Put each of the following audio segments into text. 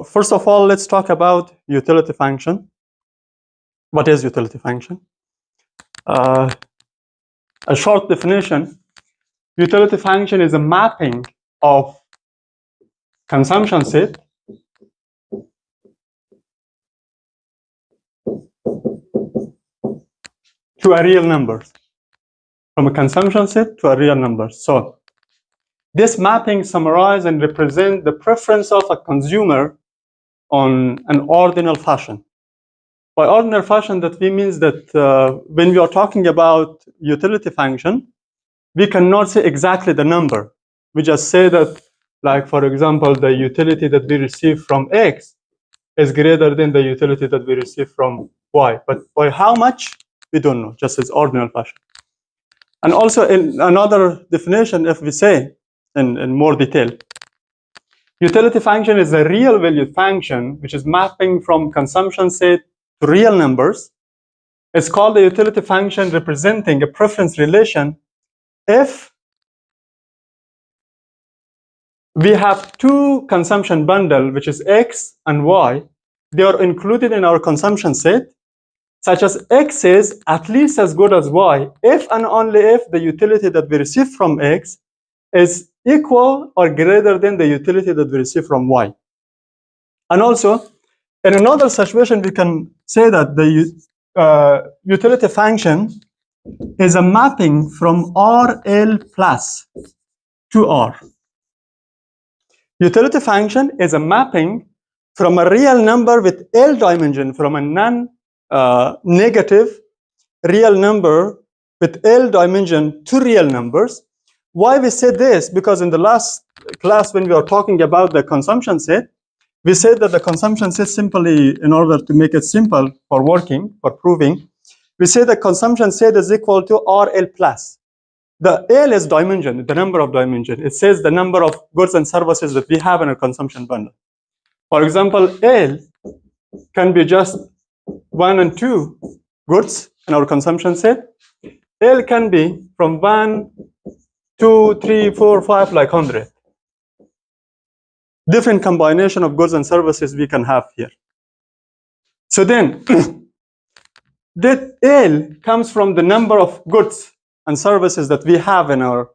First of all, let's talk about utility function. What is utility function? A short definition: utility function is a mapping of consumption set to a real number, from a consumption set to a real number. So this mapping summarizes and represents the preference of a consumer on an ordinal fashion. By ordinal fashion, that means that when we are talking about utility function, we cannot say exactly the number. We just say that, like, for example, the utility that we receive from X is greater than the utility that we receive from Y. But by how much, we don't know, just as ordinal fashion. And also in another definition, if we say in more detail, utility function is a real valued function which is mapping from consumption set to real numbers. It's called a utility function representing a preference relation if we have two consumption bundle, which is X and Y. They are included in our consumption set, such as X is at least as good as Y if and only if the utility that we receive from X is equal or greater than the utility that we receive from Y. And also, in another situation, we can say that the utility function is a mapping from RL plus to R. Utility function is a mapping from a real number with L dimension, from a non-negative real number with L dimension to real numbers. Why we say this? Because in the last class, when we were talking about the consumption set, we said that the consumption set, simply in order to make it simple for working, for proving, we say the consumption set is equal to RL plus. The L is dimension, the number of dimension. It says the number of goods and services that we have in a consumption bundle. For example, L can be just 1 and 2 goods in our consumption set. L can be from 1, 2, 3, 4, 5, like 100. Different combination of goods and services we can have here. So then, that L comes from the number of goods and services that we have in our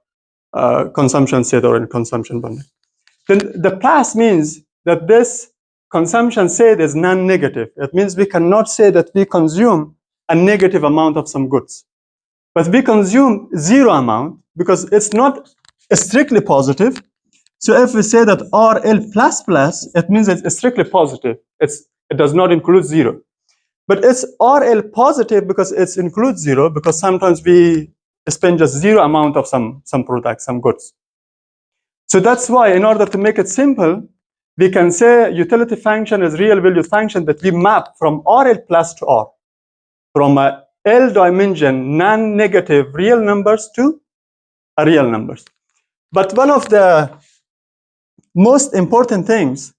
consumption set or in consumption bundle. Then the plus means that this consumption set is non-negative. It means we cannot say that we consume a negative amount of some goods. But we consume zero amount because it's not strictly positive. So if we say that RL plus plus, it means it's strictly positive. It does not include zero. But it's RL positive because it includes zero, because sometimes we spend just zero amount of some products, some goods. So that's why, in order to make it simple, we can say utility function is real valued function that we map from RL plus to R, from a L dimension non-negative real numbers to a real numbers. But one of the most important things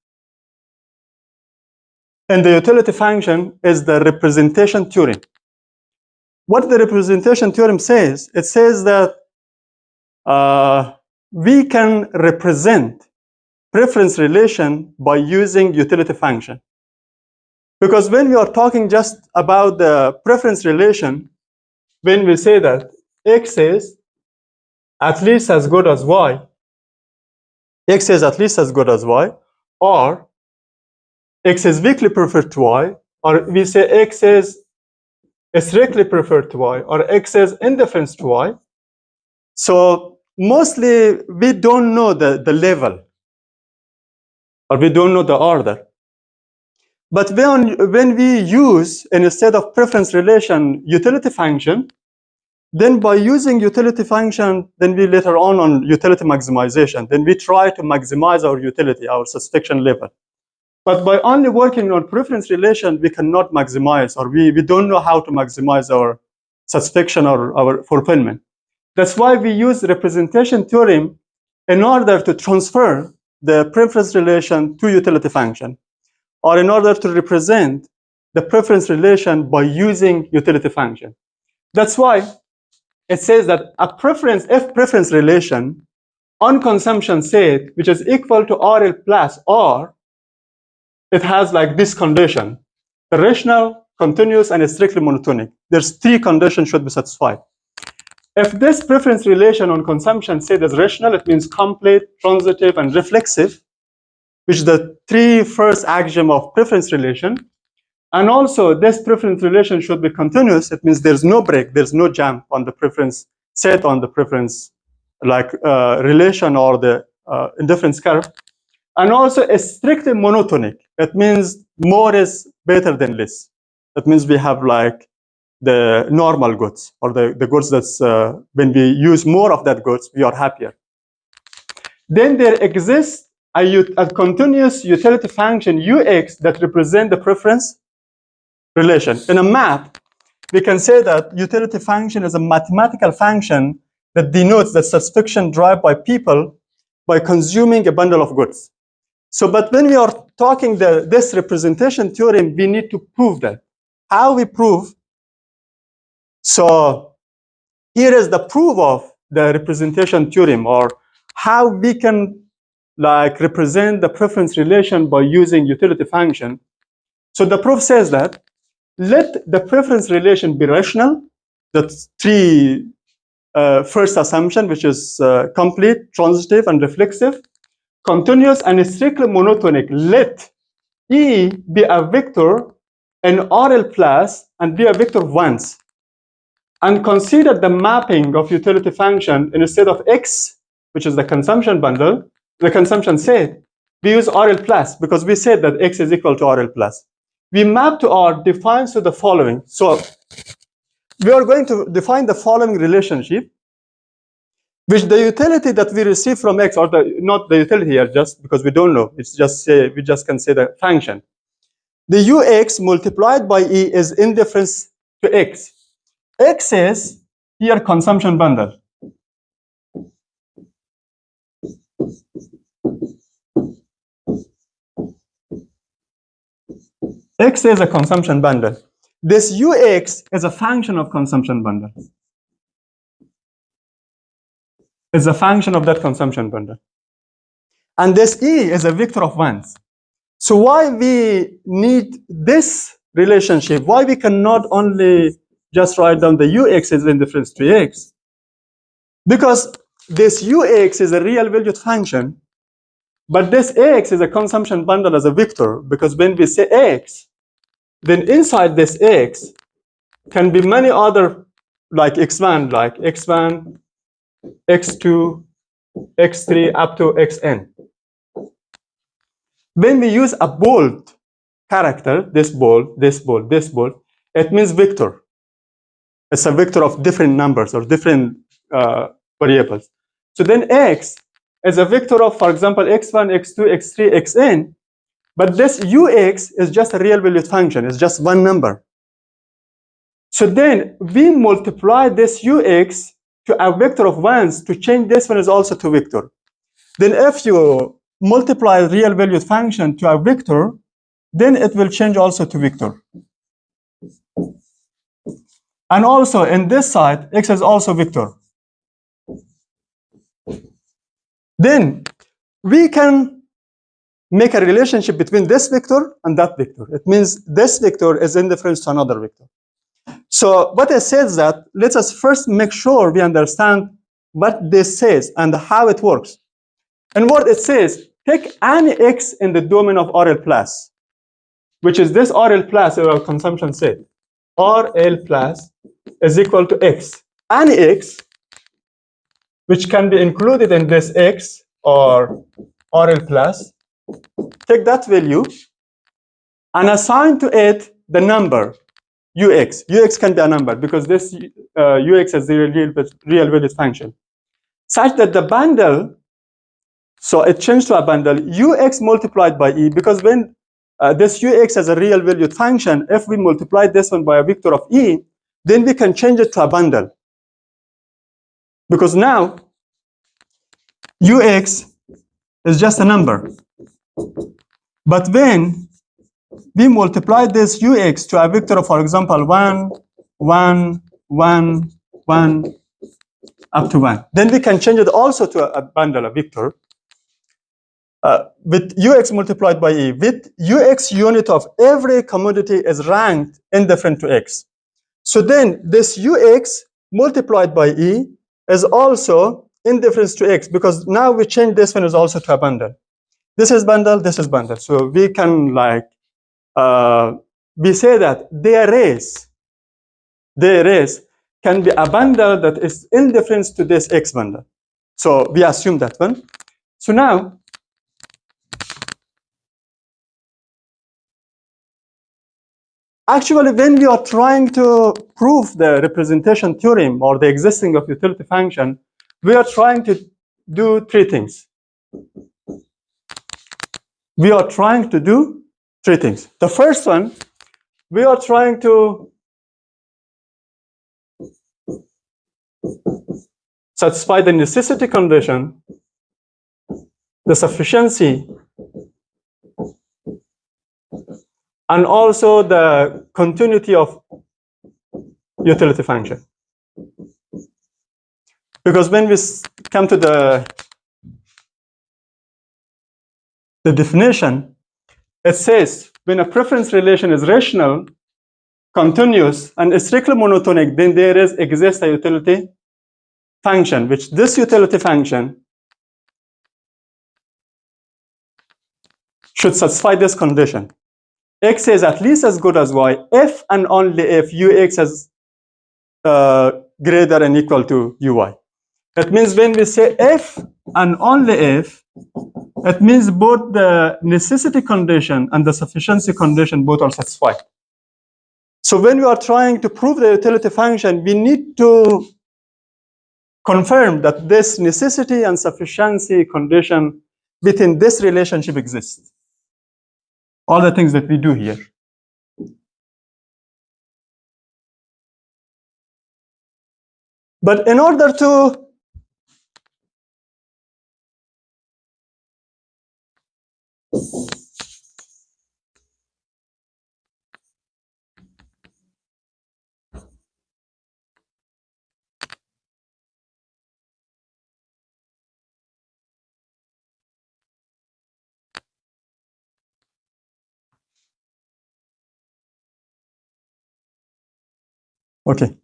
in the utility function is the representation theorem. What the representation theorem says, it says that we can represent preference relation by using utility function. Because when we are talking just about the preference relation, when we say that X is at least as good as Y, X is at least as good as Y, or X is weakly preferred to Y, or we say X is strictly preferred to Y, or X is indifferent to Y. So mostly we don't know the level, or we don't know the order. But when we use, instead of preference relation, utility function, then by using utility function, then we later on utility maximization, then we try to maximize our utility, our satisfaction level. But by only working on preference relation, we cannot maximize, or we don't know how to maximize our satisfaction or our fulfillment. That's why we use representation theorem in order to transfer the preference relation to utility function, or in order to represent the preference relation by using utility function. That's why it says that a preference, if preference relation on consumption set, which is equal to RL plus R, it has like this condition: the rational, continuous, and strictly monotonic. There's 3 conditions should be satisfied. If this preference relation on consumption said as rational, it means complete, transitive, and reflexive, which is the 3 first axiom of preference relation. And also, this preference relation should be continuous. It means there's no break, there's no jump on the preference set on the preference relation or the indifference curve. And also, a strictly monotonic. It means more is better than less. That means we have like the normal goods, or the goods that's when we use more of that goods, we are happier. Then there exists a continuous utility function ux that represent the preference relation. In a map, we can say that utility function is a mathematical function that denotes the satisfaction derived by people by consuming a bundle of goods. So, but when we are talking this representation theorem, we need to prove that. How we prove? So here is the proof of the representation theorem, or how we can like represent the preference relation by using utility function. So the proof says that let the preference relation be rational. That's 3 first assumption, which is complete, transitive, and reflexive, continuous, and strictly monotonic. Let E be a vector in RL plus and be a vector once. And consider the mapping of utility function instead of X, which is the consumption bundle, the consumption set, we use RL plus because we said that X is equal to RL plus. We map to R defines to the following. So we are going to define the following relationship, which the utility that we receive from X, or not the utility here, just because we don't know, it's just we just can say the function. The UX multiplied by E is indifference to X. X is here consumption bundle. X is a consumption bundle. This UX is a function of consumption bundle. It's a function of that consumption bundle. And this E is a vector of ones. So why we need this relationship? Why we cannot only just write down the UX is indifference to X? Because this UX is a real valued function, but this X is a consumption bundle as a vector, because when we say X, then inside this X can be many other like X1, X2, X3, up to Xn. When we use a bold character, this bold, this bold, this bold, it means vector. It's a vector of different numbers or different variables. So then X is a vector of, for example, X1, X2, X3, Xn, but this UX is just a real valued function. It's just one number. So then we multiply this UX to a vector of ones to change this one is also to vector. Then if you multiply a real valued function to a vector, then it will change also to vector. And also in this side, X is also vector. Then we can make a relationship between this vector and that vector. It means this vector is indifference to another vector. So what it says that, let us first make sure we understand what this says and how it works. And what it says, take any X in the domain of RL plus, which is this RL plus in our consumption set. RL plus is equal to X. Any X, which can be included in this X or RL plus, take that value and assign to it the number UX. UX can be a number because this UX is the real valued function, such that the bundle, so it changed to a bundle, UX multiplied by E, because when this UX has a real valued function, if we multiply this one by a vector of E, then we can change it to a bundle. Because now UX is just a number. But when we multiply this UX to a vector of, for example, 1, 1, 1, 1, up to 1, then we can change it also to a bundle, a vector. with ux multiplied by e, with ux unit of every commodity is ranked indifferent to x. So then this ux multiplied by e is also indifference to x, because now we change this one is also to a bundle. This is bundle, this is bundle. So we can like, we say that their race can be a bundle that is indifference to this x bundle. So we assume that one. So now, actually, when we are trying to prove the representation theorem or the existing of utility function, we are trying to do three things. We are trying to do three things. The first one, we are trying to satisfy the necessity condition, the sufficiency, and also the continuity of utility function. Because when we come to the definition, it says when a preference relation is rational, continuous, and strictly monotonic, then there exists a utility function, which this utility function should satisfy this condition. X is at least as good as Y if and only if Ux is greater and equal to Uy. That means when we say if and only if, it means both the necessity condition and the sufficiency condition both are satisfied. So when we are trying to prove the utility function, we need to confirm that this necessity and sufficiency condition within this relationship exists. All the things that we do here. But in order to okay.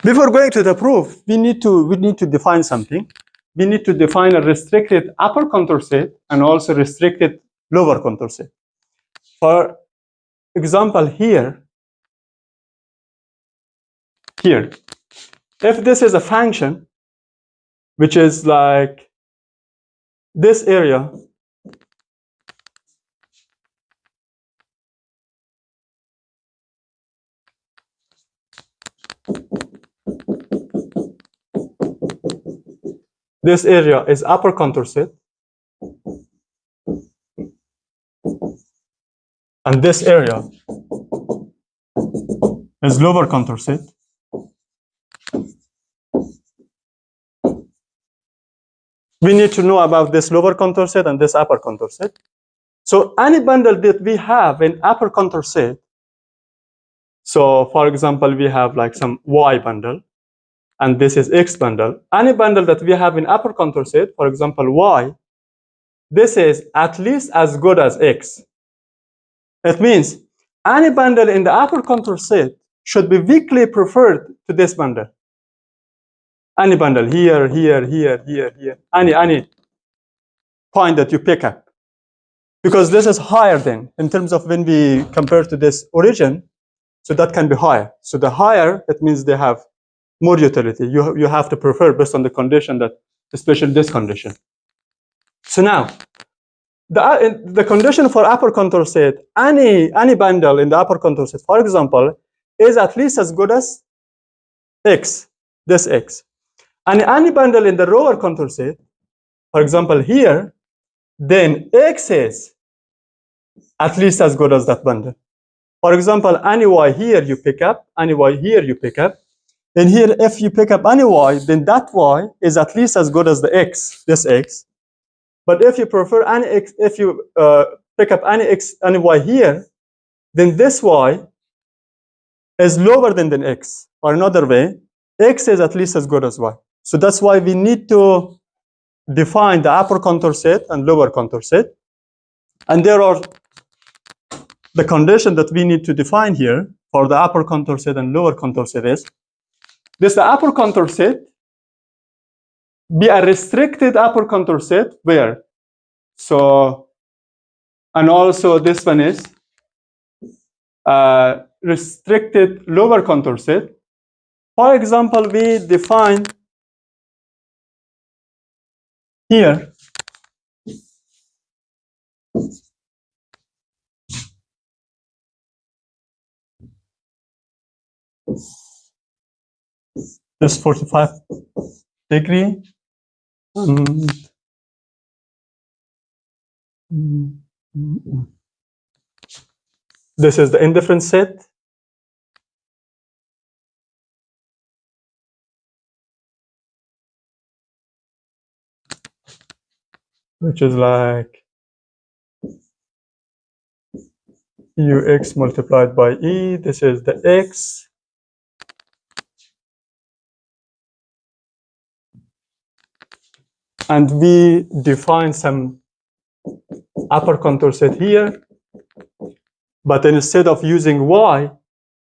Before going to the proof, we need to define something. We need to define a restricted upper contour set and also restricted lower contour set. For example, here, if this is a function, which is like this area, this area is upper contour set, and this area is lower contour set. We need to know about this lower contour set and this upper contour set. So any bundle that we have in upper contour set, so for example, we have like some Y bundle, and this is X bundle. Any bundle that we have in upper contour set, for example, Y, this is at least as good as X. It means any bundle in the upper contour set should be weakly preferred to this bundle. Any bundle here, any point that you pick up. Because this is higher than, in terms of when we compare to this origin, so that can be higher. So the higher, it means they have more utility. You have to prefer based on the condition that, especially this condition. So now, the condition for upper contour set, any bundle in the upper contour set, for example, is at least as good as X, this X. And any bundle in the lower contour set, for example here, then X is at least as good as that bundle. For example, any Y here you pick up, any Y here you pick up, and here if you pick up any Y, then that Y is at least as good as the X, this X. But if you prefer any X, if you pick up any X, any Y here, then this Y is lower than X. Or another way, X is at least as good as Y. So that's why we need to define the upper contour set and lower contour set. And there are the condition that we need to define here for the upper contour set and lower contour set is this: the upper contour set be a restricted upper contour set where, so, and also this one is a restricted lower contour set. For example, we define here this 45 degree. This is the indifference set. Which is like ux multiplied by e. This is the x. And we define some upper contour set here. But instead of using y,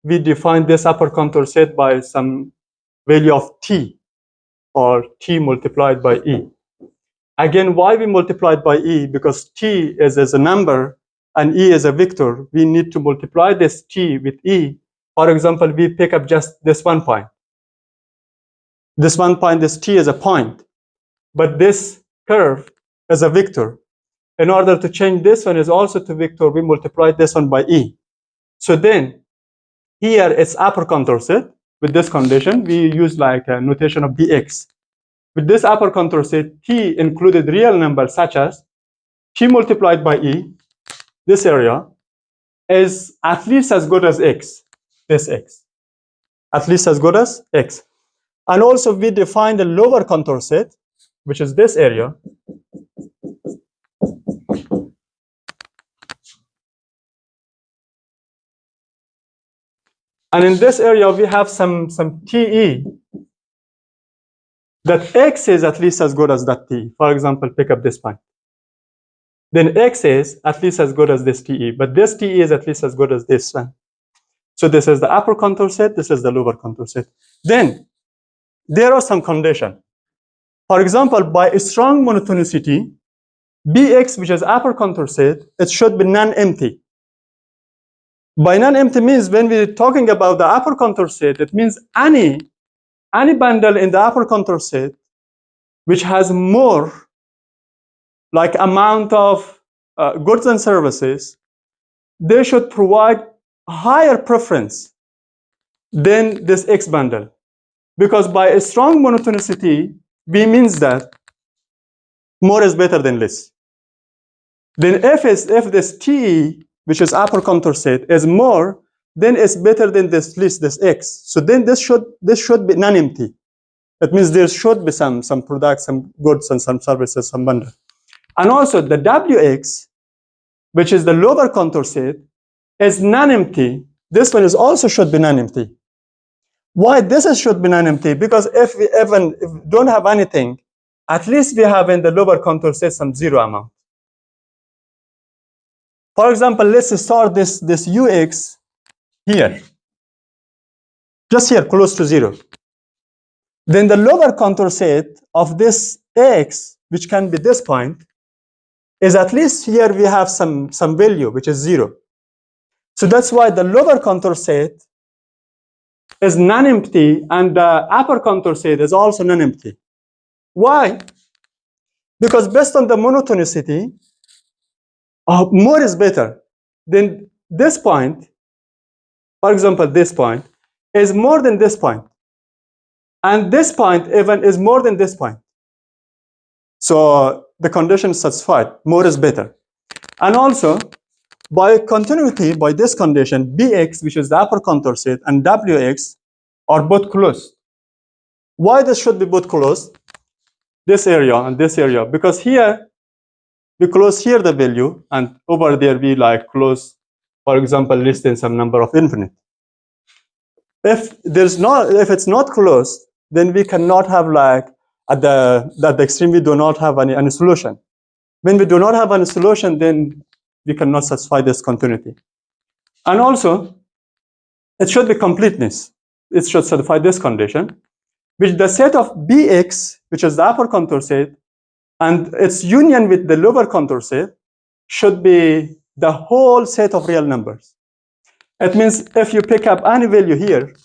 we define this upper contour set by some value of t, or t multiplied by e. Again, why we multiplied by e? Because t is a number and e is a vector. We need to multiply this t with e. For example, we pick up just this 1 point. This 1 point, this t is a point. But this curve is a vector. In order to change this one is also to vector, we multiply this one by e. So then, here it's upper contour set. With this condition, we use like a notation of bx. With this upper contour set, t included real numbers such as t multiplied by e, this area, is at least as good as x, this x. At least as good as x. And also we define the lower contour set, which is this area. And in this area, we have some TE that x is at least as good as that T. For example, pick up this point. Then x is at least as good as this TE, but this TE is at least as good as this one. So this is the upper contour set, this is the lower contour set. Then there are some conditions. For example, by a strong monotonicity, Bx, which is upper contour set, it should be non-empty. By non-empty means when we're talking about the upper contour set, it means any bundle in the upper contour set which has more like amount of goods and services, they should provide higher preference than this X bundle. Because by a strong monotonicity, B means that more is better than less. Then if this T, which is upper contour set, is more, then it's better than this list, this X. So then this should be non-empty. That means there should be some products, some goods and some services, some bundle. And also the WX, which is the lower contour set, is non-empty. This one is also should be non-empty. Why this should be non-empty? Because if we don't have anything, at least we have in the lower contour set some zero amount. For example, let's start this UX here. Just here, close to zero. Then the lower contour set of this X, which can be this point, is at least here we have some value, which is zero. So that's why the lower contour set is non-empty and the upper contour set is also non-empty. Why? Because based on the monotonicity, more is better. Then this point, for example, this point, is more than this point. And this point even is more than this point. So the condition is satisfied, more is better. And also, by continuity, by this condition, Bx, which is the upper contour set, and Wx are both closed. Why this should be both closed? This area and this area, because here, we close here the value, and over there we like close, for example, less than some number of infinite. If it's not closed, then we cannot have like at the extreme, we do not have any solution. When we do not have any solution, then we cannot satisfy this continuity. And also, it should be completeness. It should satisfy this condition, which the set of Bx, which is the upper contour set, and its union with the lower contour set should be the whole set of real numbers. It means if you pick up any value here,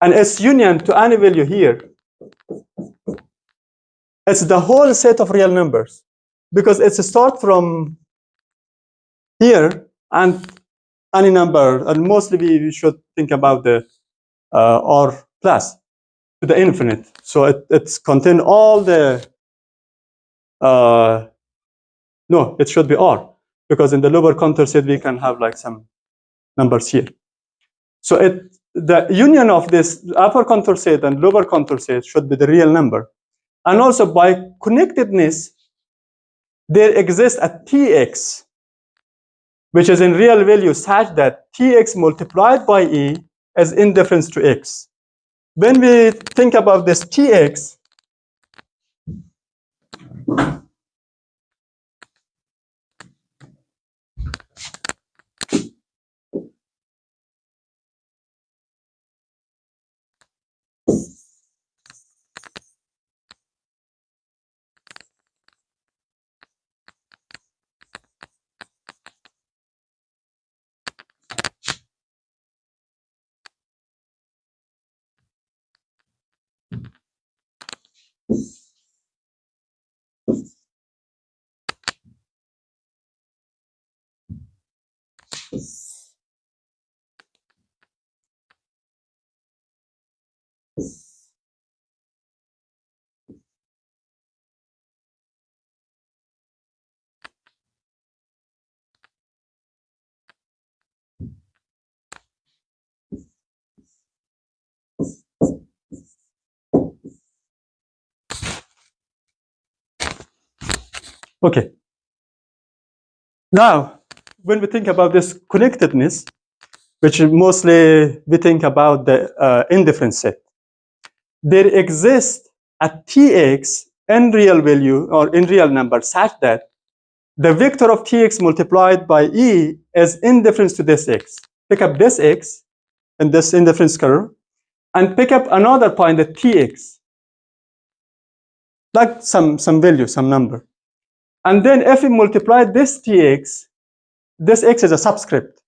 and its union to any value here, it's the whole set of real numbers, because it's a start from here and any number, and mostly we should think about the R plus to the infinite. So it's contain all the, no, it should be R, because in the lower contour set we can have like some numbers here. So the union of this upper contour set and lower contour set should be the real number. And also by connectedness, there exists a Tx, which is in real value such that Tx multiplied by E is indifference to X. When we think about this Tx, okay. Now, when we think about this connectedness, which mostly we think about the indifference set, there exists a Tx in real value or in real number such that the vector of Tx multiplied by E is indifference to this X. Pick up this X in this indifference curve and pick up another point, the Tx, like some value, some number. And then if we multiply this Tx, this X is a subscript.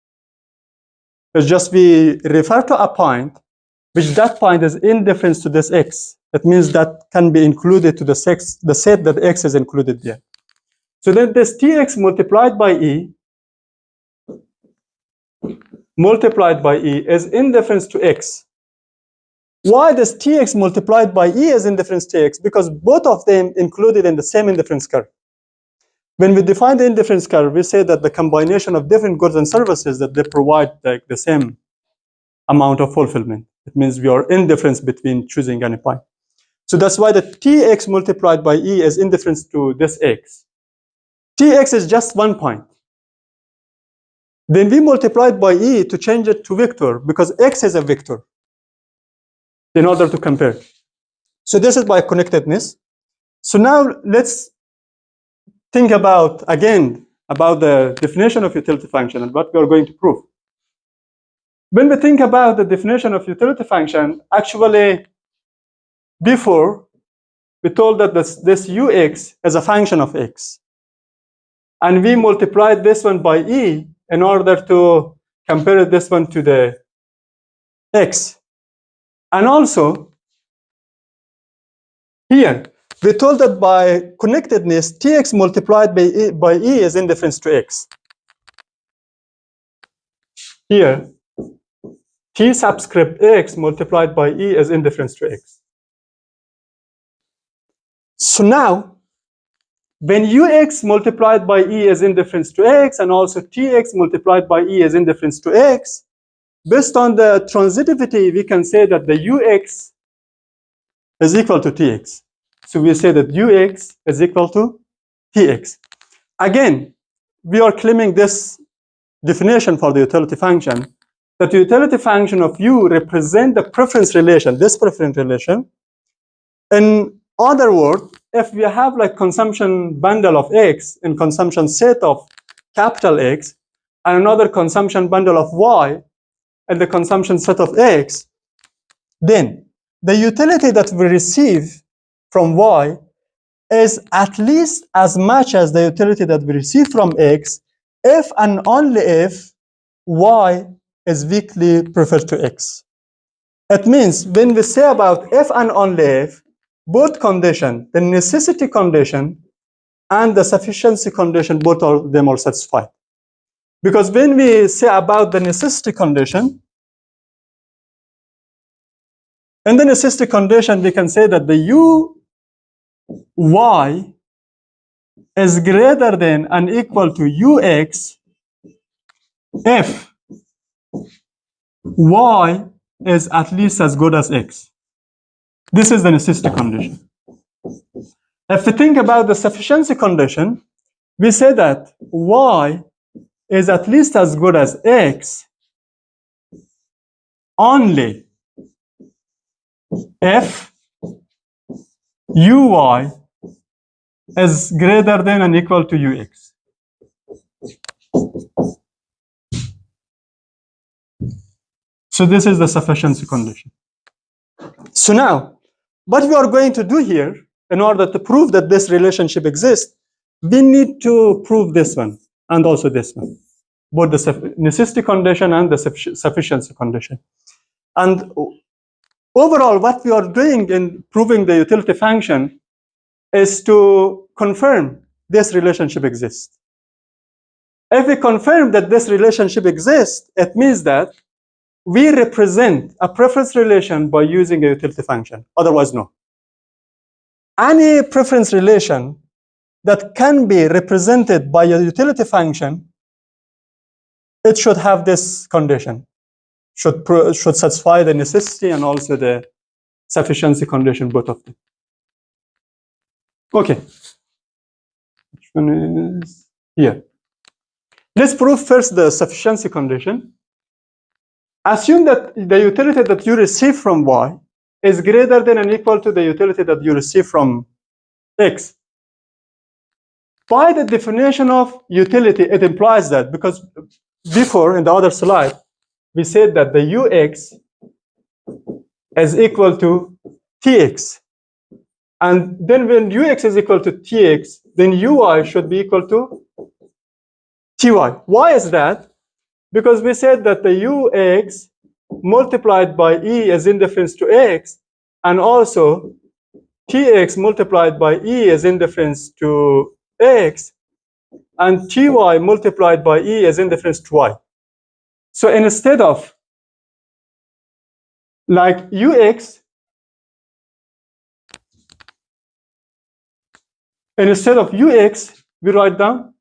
It's just we refer to a point, which that point is indifference to this X. That means that can be included to the set that X is included there. So then this Tx multiplied by E is indifference to X. Why does Tx multiplied by E is indifference to X? Because both of them included in the same indifference curve. When we define the indifference curve, we say that the combination of different goods and services that they provide like the same amount of fulfillment. It means we are indifference between choosing any point. So that's why the Tx multiplied by E is indifference to this X. Tx is just one point. Then we multiplied by E to change it to vector because X is a vector in order to compare. So this is by connectedness. So now let's think about, again, about the definition of utility function and what we are going to prove. When we think about the definition of utility function, actually, before, we told that this Ux is a function of X. And we multiplied this one by E in order to compare this one to the X. And also, here, we told that by connectedness, Tx multiplied by E is indifference to X. Here, T subscript X multiplied by E is indifference to X. So now, when Ux multiplied by E is indifference to X, and also Tx multiplied by E is indifference to X, based on the transitivity, we can say that the Ux is equal to Tx. So we say that Ux is equal to Tx. Again, we are claiming this definition for the utility function that the utility function of u represent the preference relation, this preference relation. In other words, if we have like consumption bundle of X and consumption set of capital X, and another consumption bundle of Y and the consumption set of X, then the utility that we receive from Y is at least as much as the utility that we receive from X if and only if Y is weakly preferred to X. It means when we say about if and only if, both conditions, the necessity condition and the sufficiency condition, both of them are satisfied. Because when we say about the necessity condition, in the necessity condition, we can say that the uy is greater than and equal to ux if y is at least as good as x. This is the necessity condition. If we think about the sufficiency condition, we say that y is at least as good as x only if uy is greater than and equal to ux. So this is the sufficiency condition. So now, what we are going to do here, in order to prove that this relationship exists, we need to prove this one and also this one, both the necessity condition and the sufficiency condition. And overall, what we are doing in proving the utility function is to confirm this relationship exists. If we confirm that this relationship exists, it means that we represent a preference relation by using a utility function. Otherwise, no. Any preference relation that can be represented by a utility function, it should have this condition, should satisfy the necessity and also the sufficiency condition, both of them. Okay. Which one is here? Let's prove first the sufficiency condition. Assume that the utility that you receive from y is greater than and equal to the utility that you receive from x. By the definition of utility, it implies that, because before in the other slide, we said that the ux is equal to tx. And then when ux is equal to tx, then ui should be equal to ty. Why is that? Because we said that the ux multiplied by e is indifference to x, and also tx multiplied by e is indifference to x, and ty multiplied by e is indifference to y. So instead of like ux, instead of ux, we write down,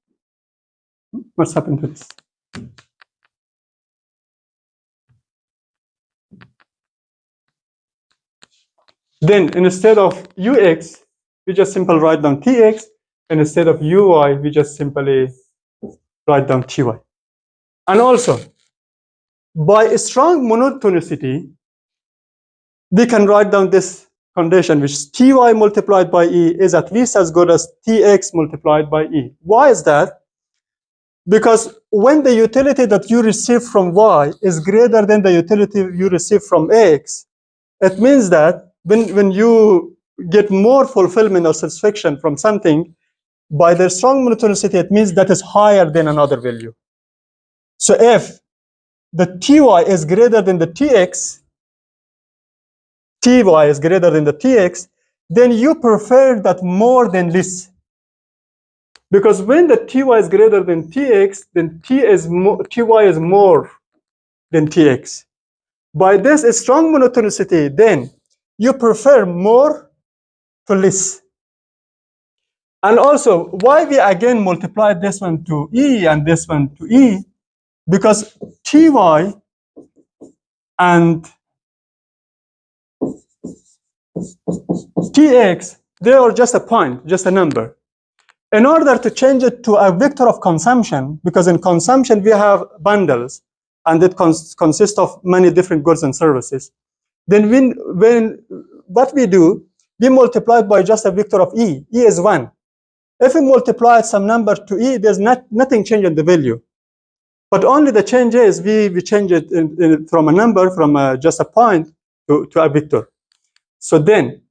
what's happened to this? Then instead of ux, we just simply write down tx, and instead of ui, we just simply write down ty. And also, by a strong monotonicity, we can write down this condition, which is ty multiplied by e is at least as good as tx multiplied by e. Why is that? Because when the utility that you receive from y is greater than the utility you receive from x, it means that when you get more fulfillment or satisfaction from something, by the strong monotonicity, it means that is higher than another value. So if the ty is greater than the tx, ty is greater than the tx, then you prefer that more than less. Because when the ty is greater than tx, then ty is more than tx. By this strong monotonicity, then you prefer more to less. And also, why we again multiply this one to e and this one to e? Because ty and tx, they are just a point, just a number. In order to change it to a vector of consumption, because in consumption we have bundles, and it consists of many different goods and services. Then when what we do, we multiply it by just a vector of E. E is 1. If we multiply some number to E, there's nothing changing the value. But only the change is we change it from a number, from just a point to a vector. So then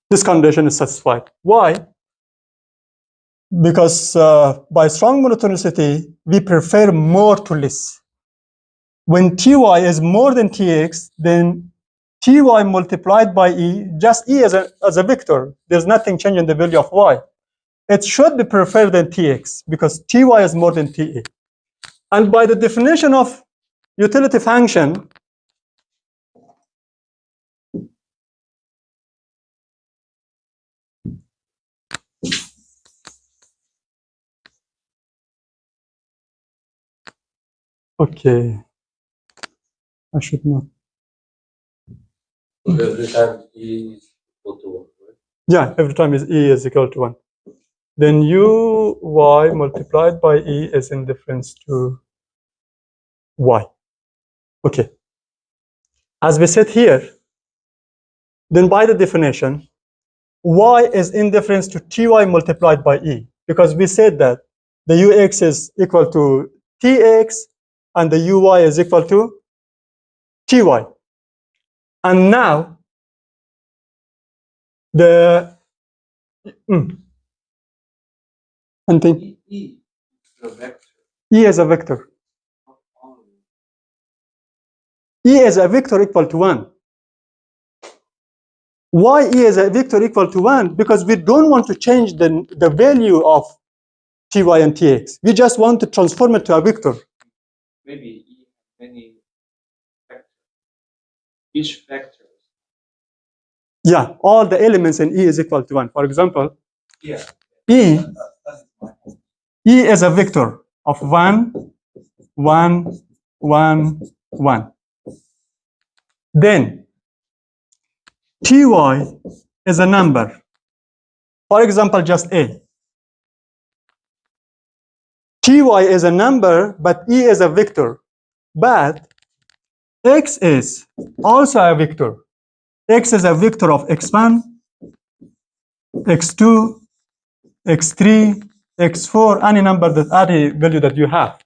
this condition is satisfied. Why? Because by strong monotonicity, we prefer more to less. When Ty is more than Tx, then Ty multiplied by E, just E as a vector. There's nothing changing the value of Y. It should be preferred than Tx because Ty is more than Ta. And by the definition of utility function, okay, I should not. Every time E is equal to 1, right? Yeah, every time E is equal to 1. Then Uy multiplied by E is indifference to Y. Okay. As we said here, then by the definition, Y is indifference to Ty multiplied by E, because we said that the Ux is equal to Tx and the Uy is equal to Ty. And now the and think E is a vector. E is a vector. E is a vector equal to 1. Why E is a vector equal to 1? Because we don't want to change the value of Ty and Tx. We just want to transform it to a vector. Maybe E many vectors. Each vector. Yeah, all the elements in E is equal to 1. For example, Yeah. E is a vector of 1, 1, 1, 1. Then Ty is a number. For example, just A. Ty is a number, but E is a vector. But X is also a vector. X is a vector of x1, x2, x3, x4, any number any value that you have.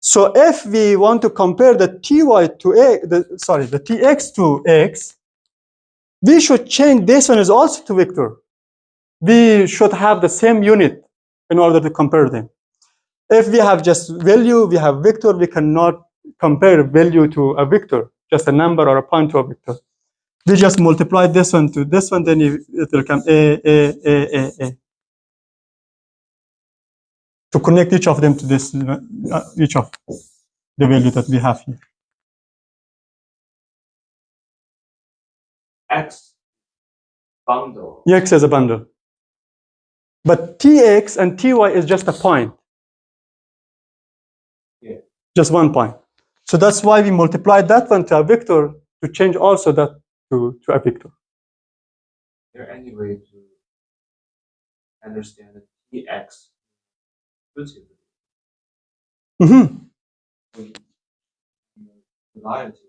So if we want to compare the Ty to A, the Tx to X, we should change this one is also to vector. We should have the same unit in order to compare them. If we have just value, we have vector, we cannot compare value to a vector, just a number or a point to a vector. We just multiply this one to this one, then it will come A. To connect each of them to this, each of the value that we have here. X bundle. X is a bundle. But Tx and Ty is just a point. Yeah. Just one point. So that's why we multiplied that one to a vector to change also that to a vector. Is there any way to understand that Tx intuitively? Reliability.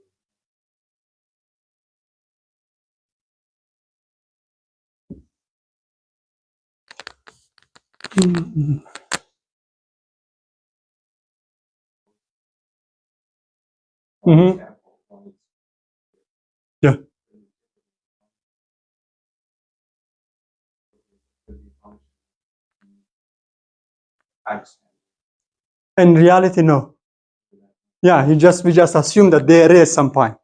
Yeah. In reality, no. Yeah, we just assume that there is some point.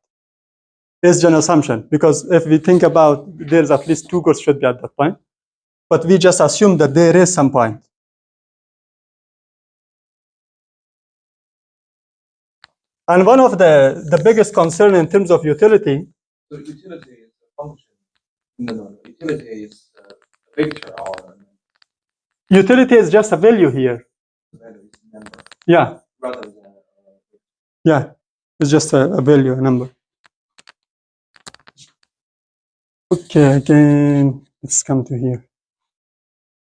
It's an assumption, because if we think about there's at least 2 goods should be at that point, but we just assume that there is some point. And one of the biggest concern in terms of utility. So utility is a function. No. Utility is a vector or. Utility is just a value here. Value is a number. Yeah. Rather than. Yeah, it's just a value, a number. Okay, again, let's come to here.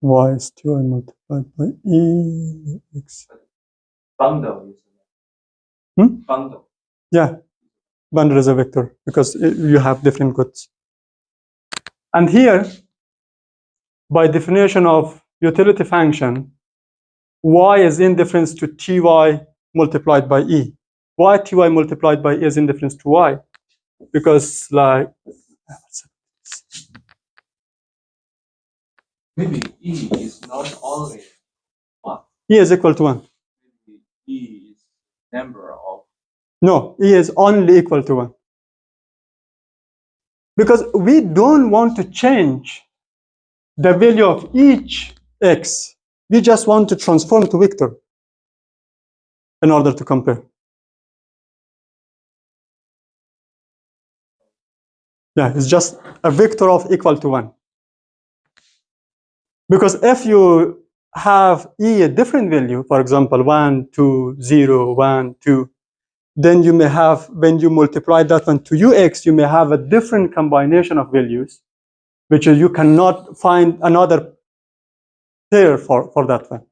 Y is 2 multiplied by E x. Bundle is bundle. Yeah, bundle is a vector because you have different goods. And here, by definition of utility function, y is indifference to ty multiplied by e. Why ty multiplied by e is indifference to y? Because like Maybe E is not only one. e is equal to 1. Maybe E is number of. No, e is only equal to 1. Because we don't want to change the value of each x. We just want to transform to vector in order to compare. Yeah, it's just a vector of equal to 1. Because if you have e a different value, for example, 1, 2, 0, 1, 2, then you may have, when you multiply that one to ux, you may have a different combination of values, which you cannot find another pair for that one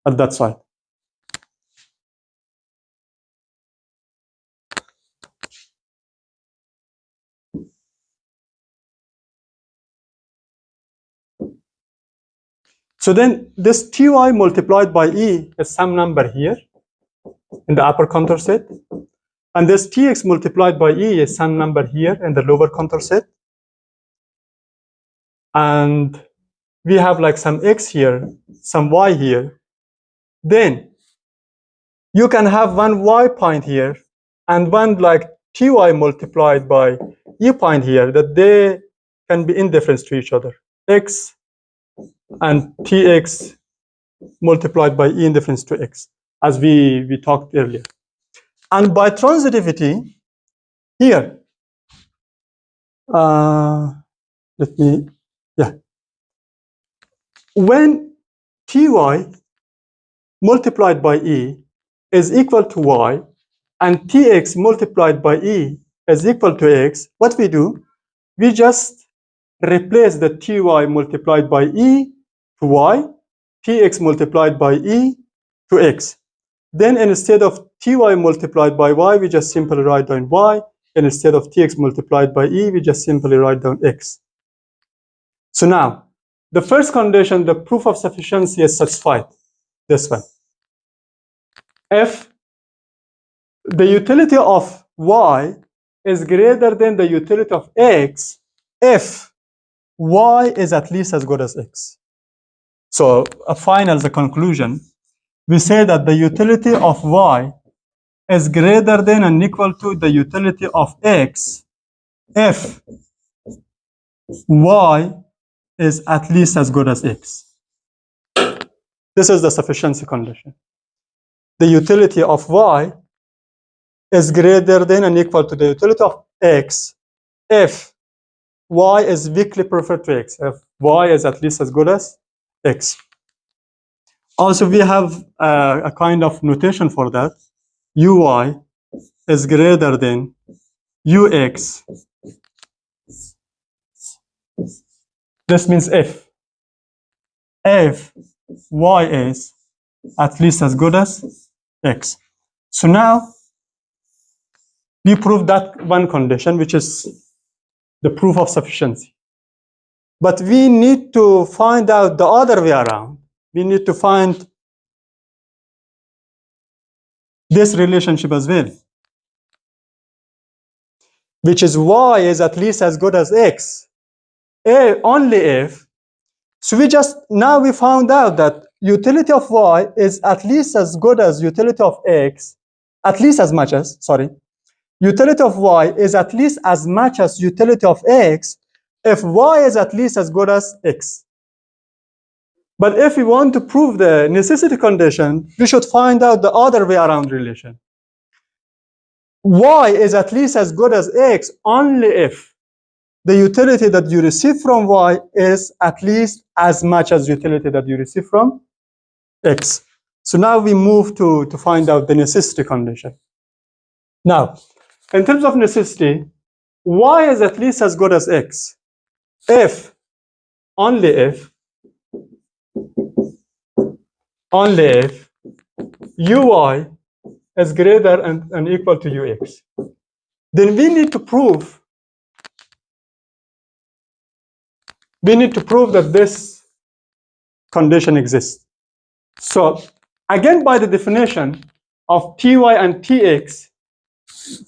at that side. So then this ty multiplied by e is some number here in the upper contour set. And this tx multiplied by e is some number here in the lower contour set. And we have like some x here, some y here. Then you can have one y point here and one like ty multiplied by e point here, that they can be indifferent to each other. X and tx multiplied by e indifference to x, as we talked earlier. And by transitivity, here, when ty multiplied by e is equal to y, and tx multiplied by e is equal to x, what we do, we just replace the ty multiplied by e to y, tx multiplied by e to x. Then instead of ty multiplied by y, we just simply write down y, and instead of tx multiplied by e, we just simply write down x. So now, the first condition, the proof of sufficiency is satisfied, this one. If the utility of y is greater than the utility of x, if y is at least as good as x. So the conclusion, we say that the utility of y is greater than and equal to the utility of x if y is at least as good as x. This is the sufficiency condition. The utility of y is greater than and equal to the utility of x if y is weakly preferred to x, if y is at least as good as x. Also, we have a kind of notation for that. Uy is greater than ux. This means if y is at least as good as x. So now we prove that one condition, which is the proof of sufficiency. But we need to find out the other way around. We need to find this relationship as well, which is y is at least as good as x, only if. So now we found out that utility of y is at least as good as utility of x, at least as much as, utility of y is at least as much as utility of x if y is at least as good as x. But if we want to prove the necessity condition, we should find out the other way around relation. Y is at least as good as x only if the utility that you receive from y is at least as much as utility that you receive from x. So now we move to find out the necessity condition. Now, in terms of necessity, y is at least as good as x if, only if uy is greater and equal to ux. Then we need to prove that this condition exists. So again, by the definition of ty and tx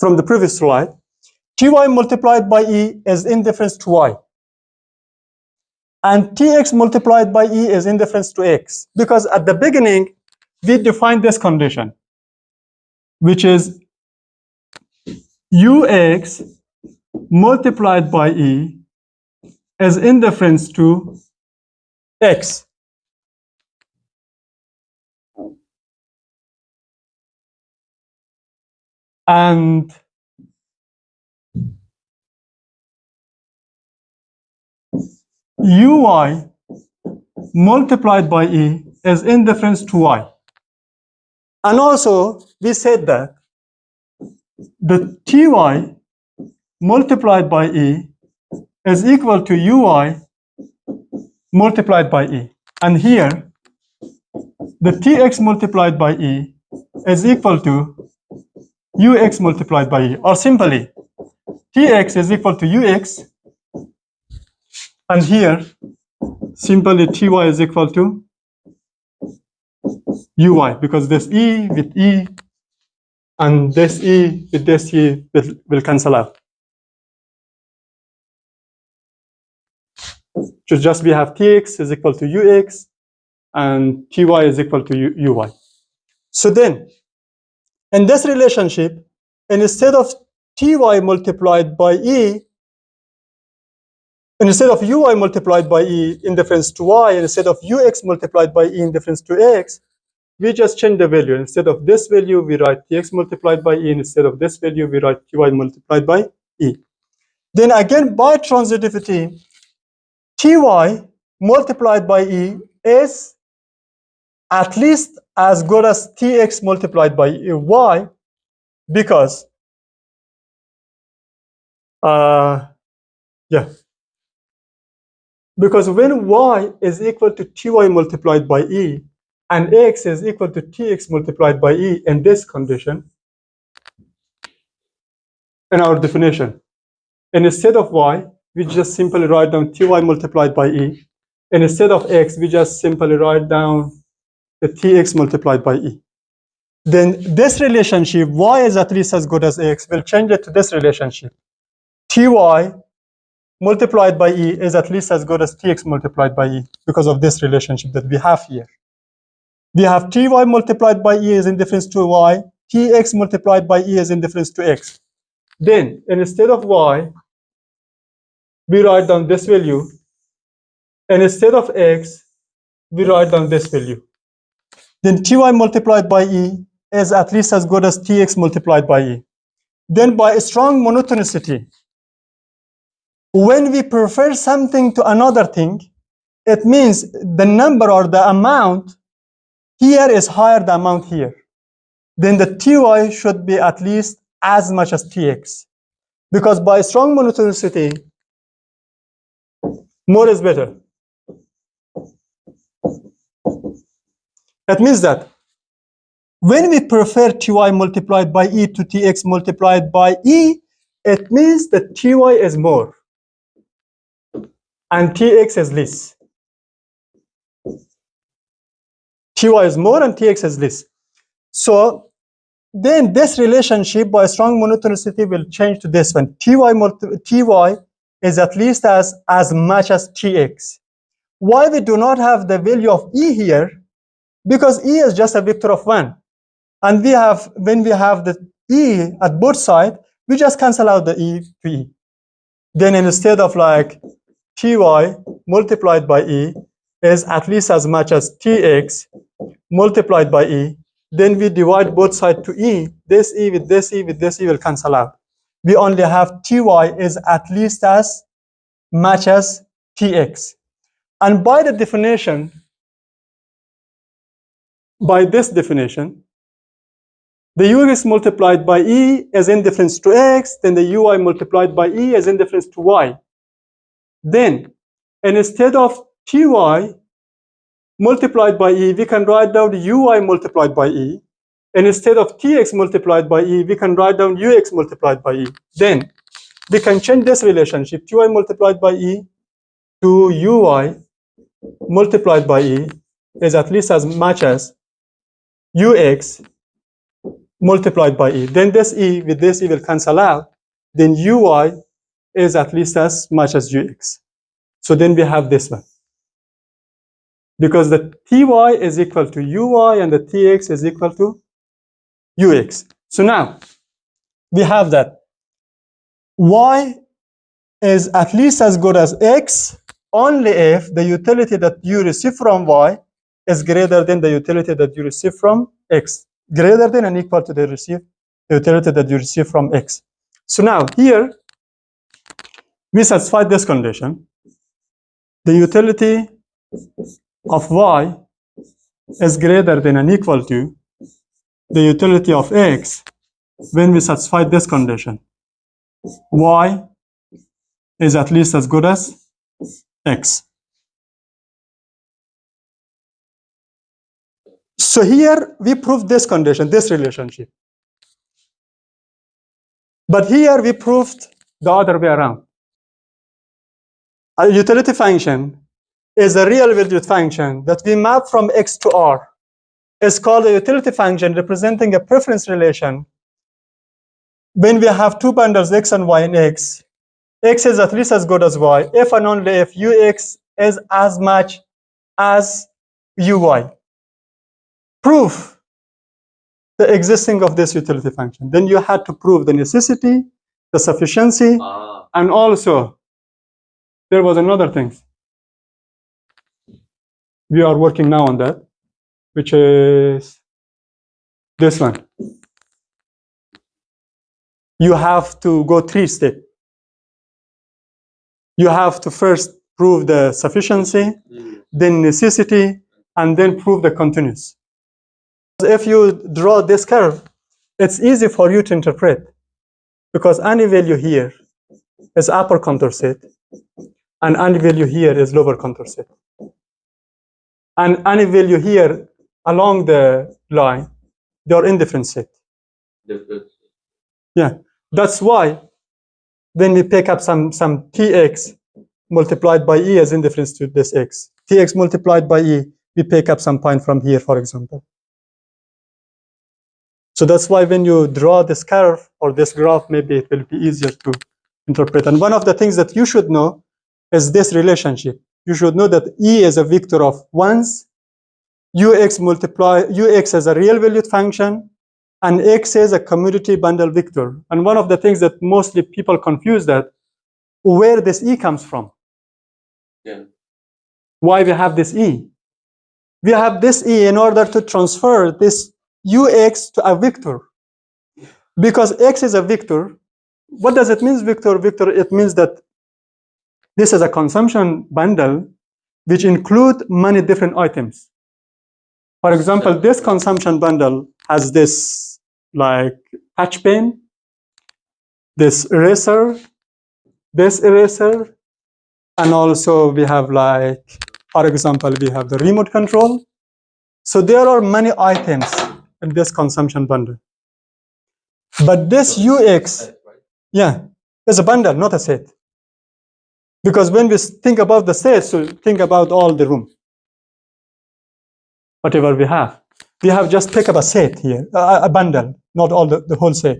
from the previous slide, ty multiplied by e is indifference to y. And tx multiplied by e is indifference to x. Because at the beginning, we defined this condition, which is ux multiplied by e is indifference to x. And uy multiplied by e is indifference to y. And also, we said that the ty multiplied by e is equal to uy multiplied by e. And here, the tx multiplied by e is equal to ux multiplied by e. Or simply, tx is equal to ux, and here, simply ty is equal to uy, because this e with e and this e with this e will cancel out. So just we have tx is equal to ux and ty is equal to uy. So then, in this relationship, instead of ty multiplied by e, instead of uy multiplied by e in difference to y, instead of ux multiplied by e in difference to x, we just change the value. Instead of this value, we write tx multiplied by e. Instead of this value, we write ty multiplied by e. Then again, by transitivity, ty multiplied by e is at least as good as tx multiplied by e. Why? Because because when y is equal to ty multiplied by e and x is equal to tx multiplied by e in this condition, in our definition, and instead of y, we just simply write down ty multiplied by e. And instead of x, we just simply write down the tx multiplied by e. Then this relationship, y is at least as good as x, we'll change it to this relationship. ty multiplied by e is at least as good as tx multiplied by e because of this relationship that we have here. We have ty multiplied by e is indifference to y, tx multiplied by e is indifference to x. Then, instead of y, we write down this value, and instead of x, we write down this value. Then ty multiplied by e is at least as good as tx multiplied by e. Then by a strong monotonicity, when we prefer something to another thing, it means the number or the amount here is higher than the amount here. Then the ty should be at least as much as tx. Because by strong monotonicity, more is better. That means that when we prefer ty multiplied by e to tx multiplied by e, it means that ty is more and tx is less. Ty is more and tx is less. So then this relationship by strong monotonicity will change to this one. Ty is at least as much as tx. Why we do not have the value of e here? Because e is just a vector of 1. And when we have the e at both sides, we just cancel out the e to e. Then instead of like ty multiplied by e is at least as much as tx multiplied by e, then we divide both sides to e. This e with this e with this e will cancel out. We only have ty is at least as much as tx. And by the definition, by this definition, the ux multiplied by e is indifference to x, then the uy multiplied by e is indifference to y. Then, instead of ty multiplied by E, we can write down Uy multiplied by E. And instead of Tx multiplied by E, we can write down Ux multiplied by E. Then we can change this relationship, Ty multiplied by E to Uy multiplied by E is at least as much as Ux multiplied by E. Then this E with this E will cancel out. Then Uy is at least as much as Ux. So then we have this one. Because the Ty is equal to Uy and the Tx is equal to Ux. So now we have that Y is at least as good as X only if the utility that you receive from Y is greater than the utility that you receive from X. Greater than and equal to the utility that you receive from X. So now here we satisfy this condition. The utility of Y is greater than and equal to the utility of X when we satisfy this condition. Y is at least as good as X. So here we prove this condition, this relationship. But here we proved the other way around. A utility function is a real valued function that we map from X to R. It's called a utility function representing a preference relation. When we have two bundles, X and Y and X, X is at least as good as Y, if and only if Ux is as much as Uy. Prove the existing of this utility function. Then you had to prove the necessity, the sufficiency, and also there was another thing. We are working now on that, which is this one. You have to go 3 steps. You have to first prove the sufficiency, then necessity, and then prove the continuous. If you draw this curve, it's easy for you to interpret because any value here is upper contour set, and any value here is lower contour set. And any value here along the line, they are indifferent set. Yeah, that's why when we pick up some Tx multiplied by E as indifference to this X, Tx multiplied by E, we pick up some point from here, for example. So that's why when you draw this curve or this graph, maybe it will be easier to interpret. And one of the things that you should know is this relationship. You should know that E is a vector of ones, Ux is a real valued function, and X is a commutative bundle vector. And one of the things that mostly people confuse that, where this E comes from. Yeah. Why we have this E? We have this E in order to transfer this Ux to a vector. Because X is a vector, what does it mean, vector? Vector, it means that this is a consumption bundle which include many different items. For example, this consumption bundle has this like touch pen, this eraser, and also we have like, for example, we have the remote control. So there are many items in this consumption bundle. But this Ux, yeah, is a bundle, not a set. Because when we think about the set, so think about all the room. Whatever we have just pick up a set here, a bundle, not all the whole set.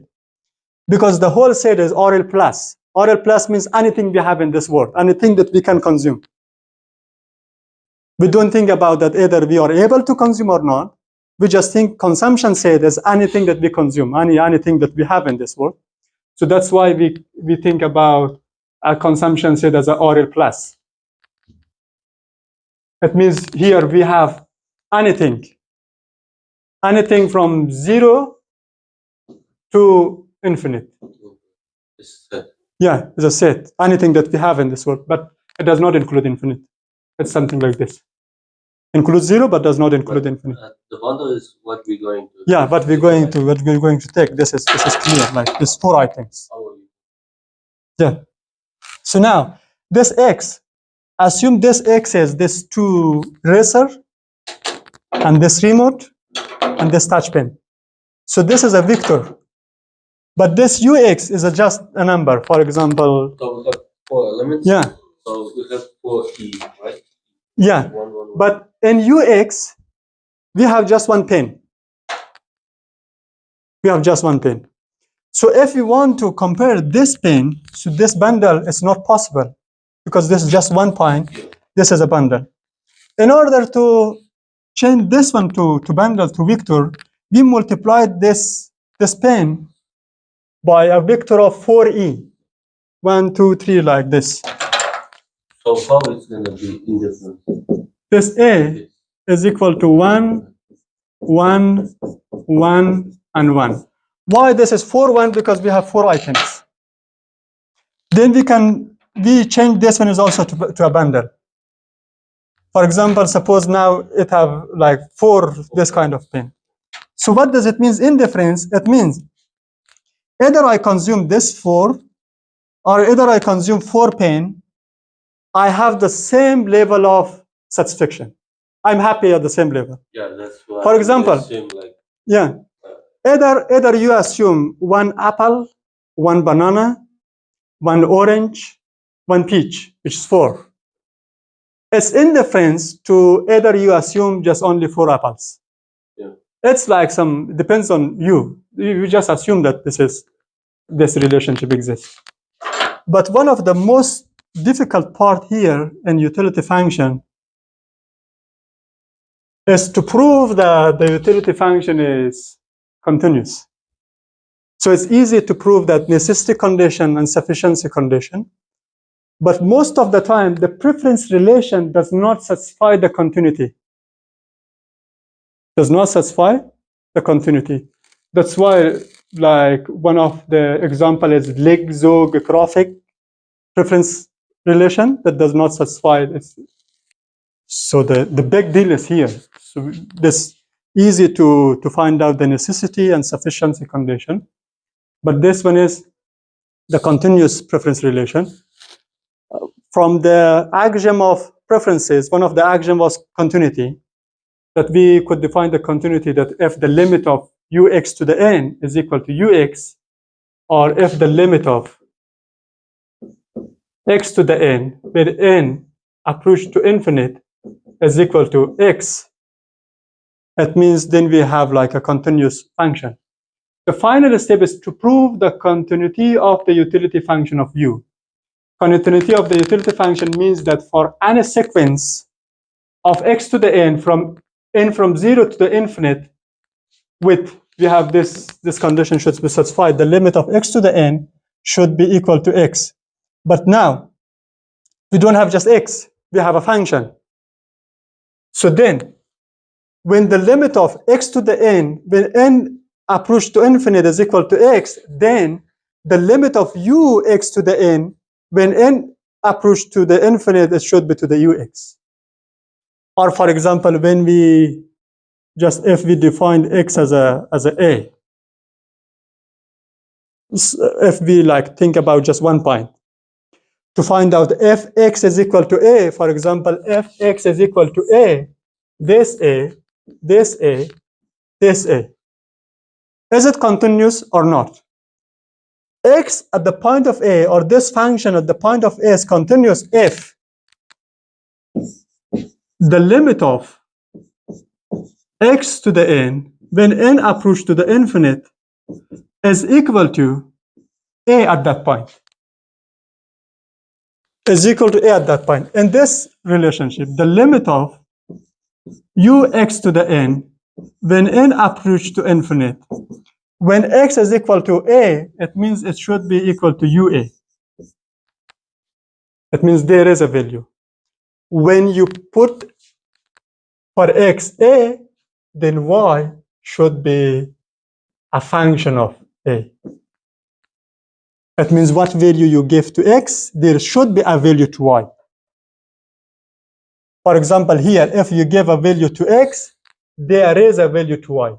Because the whole set is RL plus. RL plus means anything we have in this world, anything that we can consume. We don't think about that either we are able to consume or not. We just think consumption set is anything that we consume, anything that we have in this world. So that's why we think about a consumption set as a RL plus. It means here we have anything from 0 to infinite. Yeah, it's a set. Anything that we have in this world, but it does not include infinite. It's something like this. Includes 0, but does not include infinite. The bundle is what we're going to. Yeah, what we're going to take. This is clear. Like there's 4 items. Yeah. So now this X, assume this X is this 2 eraser and this remote, and this touch pen. So this is a vector. But this ux is just a number. For example, So we have 4 elements. yeah, So we have 4 E, right? yeah. 1, 1, 1. But in ux, we have just one pen. We have just one pen. So if you want to compare this pen to this bundle, it's not possible because this is just one point. This is a bundle. In order to change this one to bundle to vector, we multiplied this pen by a vector of 4e. 1, 2, 3, like this. So how it's going to be indifferent? This a is equal to 1, 1, 1, and 1. Why this is 4, 1? Because we have 4 items. Then we change this one is also to a bundle. For example, suppose now it have like 4 this kind of pen. So what does it mean indifference? It means either I consume this 4 or either I consume 4 pen, I have the same level of satisfaction. I'm happy at the same level. Yeah, that's why. For example, assume like, yeah, either you assume 1 apple, 1 banana, 1 orange, 1 peach, which is 4. It's indifference to either you assume just only 4 apples. Yeah. It's like depends on you. You just assume that this relationship exists. But one of the most difficult part here in utility function is to prove that the utility function is continuous. So it's easy to prove that necessity condition and sufficiency condition, but most of the time the preference relation does not satisfy the continuity. Does not satisfy the continuity. That's why, like, one of the example is lexicographic preference relation that does not satisfy this. So the big deal is here. So this easy to find out the necessity and sufficiency condition, but this one is the continuous preference relation. From the axiom of preferences, one of the axiom was continuity, that we could define the continuity that if the limit of ux to the n is equal to ux, or if the limit of x to the n, where n approach to infinite is equal to x, it means then we have like a continuous function. The final step is to prove the continuity of the utility function of u. Continuity of the utility function means that for any sequence of x to the n from 0 to the infinite, with we have this condition should be satisfied, the limit of x to the n should be equal to x. But now we don't have just x, we have a function. So then when the limit of x to the n, when n approach to infinite is equal to x, then the limit of ux to the n, when n approach to the infinite, it should be to the ux. Or for example, when we if we define x as a, if we like think about just one point, to find out if x is equal to a, for example, if x is equal to a, this a, this a, this a, is it continuous or not? X at the point of a, or this function at the point of a, is continuous if the limit of x to the n, when n approach to the infinite, is equal to a at that point. Is equal to a at that point. In this relationship, the limit of ux to the n, when n approach to infinite, when x is equal to a, it means it should be equal to ua. It means there is a value. When you put for x a, then y should be a function of a. That means what value you give to x, there should be a value to y. For example, here, if you give a value to x, there is a value to y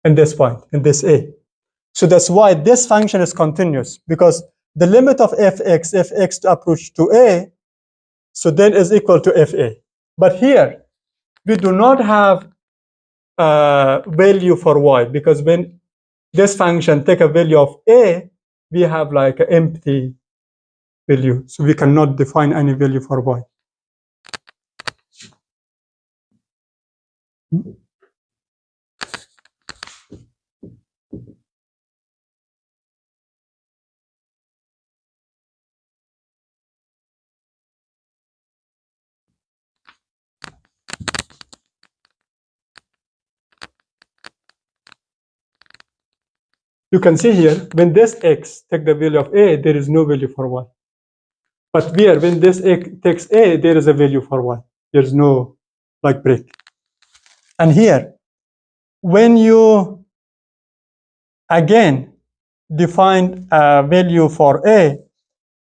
in this point, in this a. So that's why this function is continuous, because the limit of fx, if x approach to a, so then is equal to fa. But here, we do not have a value for y, because when this function take a value of a, we have like an empty value. So we cannot define any value for y. You can see here, when this x take the value of a, there is no value for y. But here, when this x takes a, there is a value for y. There's no like break. And here, when you again define a value for a,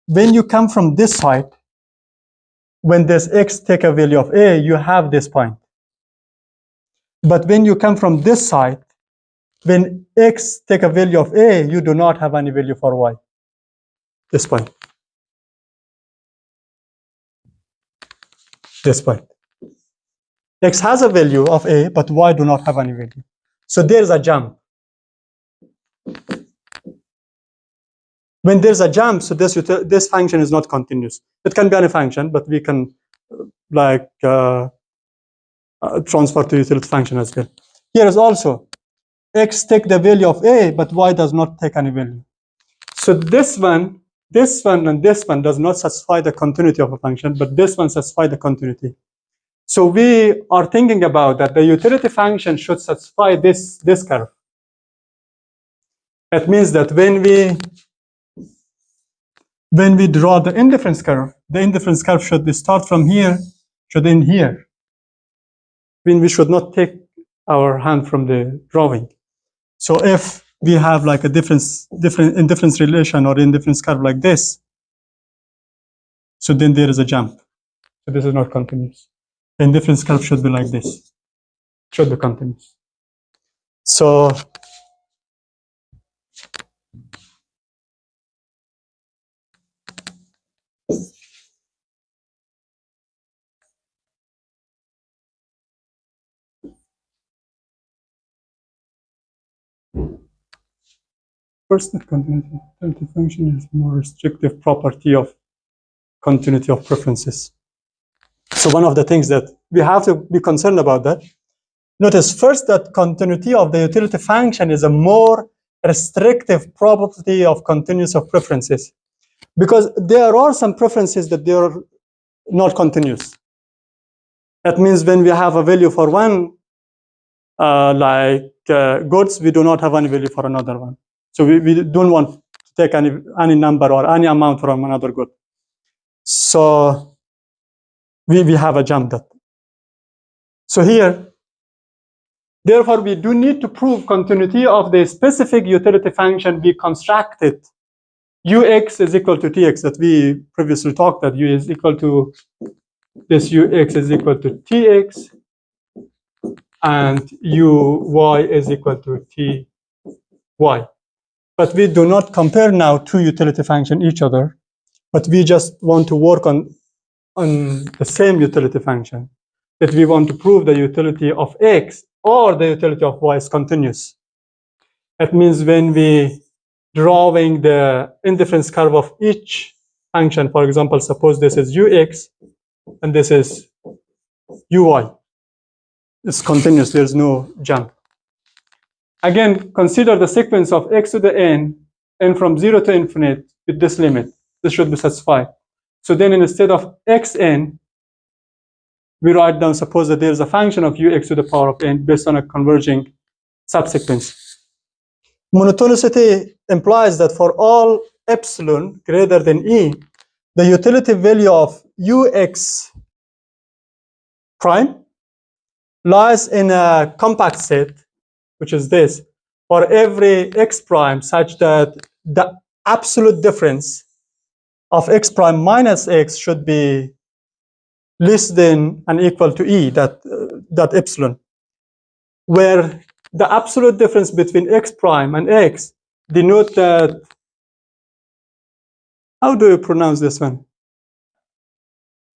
when you come from this side, when this x take a value of a, you have this point. But when you come from this side, when x take a value of a, you do not have any value for y. This point. This point. X has a value of a, but y do not have any value. So there's a jump. When there's a jump, so this function is not continuous. It can be any function, but we can transfer to utility function as well. Here is also x take the value of a, but y does not take any value. So this one, and this one does not satisfy the continuity of a function, but this one satisfies the continuity. So we are thinking about that the utility function should satisfy this curve. That means that when we draw the indifference curve should start from here, should end here. When we should not take our hand from the drawing. So if we have like a different indifference relation or indifference curve like this, so then there is a jump. So this is not continuous. The indifference curve should be like this. Should be continuous. So first, the continuity function is more restrictive property of continuity of preferences. So one of the things that we have to be concerned about that. Notice first that continuity of the utility function is a more restrictive property of continuous of preferences, because there are some preferences that they are not continuous. That means when we have a value for one, goods, we do not have any value for another one. So we don't want to take any number or any amount from another good. So we have a jump that. So here, therefore, we do need to prove continuity of the specific utility function we constructed. Ux is equal to Tx that we previously talked that U is equal to this Ux is equal to Tx and Uy is equal to Ty. But we do not compare now two utility functions each other, but we just want to work on the same utility function. That we want to prove the utility of x or the utility of y is continuous. That means when we drawing the indifference curve of each function, for example, suppose this is ux and this is uy. It's continuous, there's no jump. Again, consider the sequence of x to the n from 0 to infinite with this limit. This should be satisfied. So then instead of xn, we write down, suppose that there's a function of ux to the power of n based on a converging subsequence. Monotonicity implies that for all epsilon greater than e, the utility value of ux prime lies in a compact set, which is this, for every x prime such that the absolute difference of x prime minus x should be less than and equal to e, that epsilon, where the absolute difference between x prime and x denote that, how do you pronounce this one?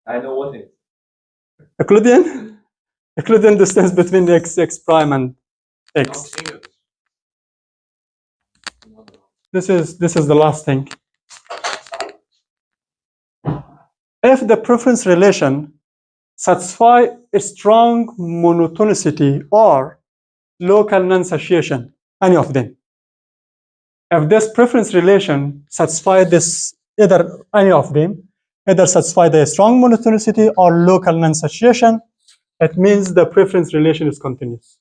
I know what it is. Euclidean? Euclidean distance between x prime and x. This is the last thing. If the preference relation satisfy a strong monotonicity or local non-satiation, any of them. If this preference relation satisfy this, either any of them, either satisfy the strong monotonicity or local non-satiation, it means the preference relation is continuous.